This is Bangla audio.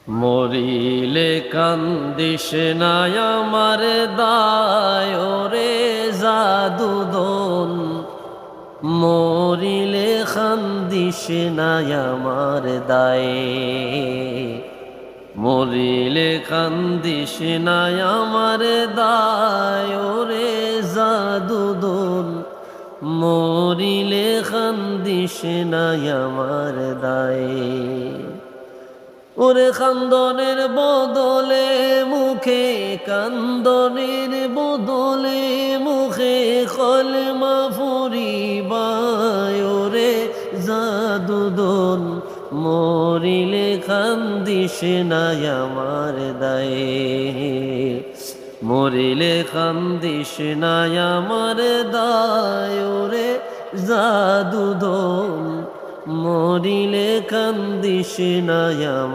মরিলে কান্দিস নাই আমার দায় রে জাদুদন, মরিলে কান্দিস নাই আমার দায়, মরিলে কান্দিস নাই আমার দায় রে জাদুদন, মরিলে কান্দিস নাই আমার দায়। ওরে কান্দনের বদলে মুখে, কান্দনের বদলে মুখে কলমা ফুরিবায় ওরে জাদুদন, মরিলে কান্দিস নাই আমার দায়ে, মরিলে কান্দিস নাই আমার দায় ওরে জাদুদন, মরিলে কান্দিস নাই আমার